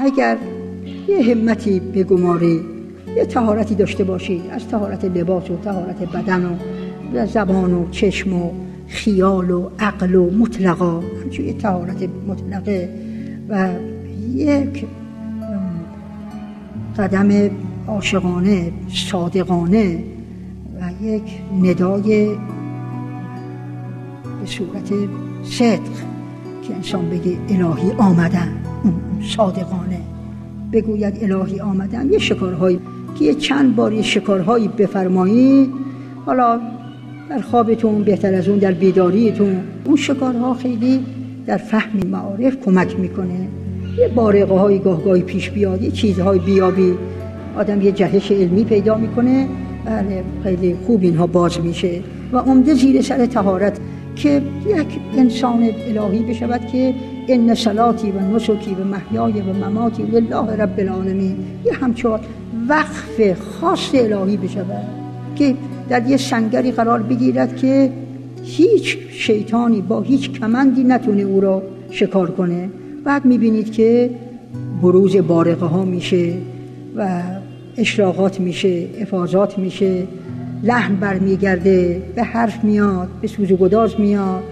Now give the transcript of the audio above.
اگر یه همتی بگماری، یه طهارتی داشته باشی، از طهارت لباس و طهارت بدن و زبان و چشم و خیال و عقل و مطلقا، همچون یه طهارت مطلقه و یک قدم عاشقانه صادقانه و یک ندای به صورت صدق که انسان بگه الهی آمدن، صادقانه بگوید الهی آمدن. یه شکارهایی که یه چند بار یه شکارهایی بفرمایید، حالا در خوابتون بهتر از اون در بیداریتون، اون شکارها خیلی در فهم معارف کمک میکنه. یه بارقه های گاهگاهی پیش بیاد، یه چیزهای بیابی، آدم یه جهش علمی پیدا میکنه، بله خیلی خوب اینها باز میشه و عمده زیر سر طهارت که یک انسان الهی بشود که ان صلاتی و نسکی و محیای و مماتی لله رب العالمین، یه همچون وقف خاص الهی بشود که در یه سنگری قرار بگیرد که هیچ شیطانی با هیچ کمندی نتونه او را شکار کنه. بعد میبینید که بروز بارقه ها میشه و اشراقات میشه، افاضات میشه، لحن برمیگرده، به حرف میاد، به سوز و گداز میاد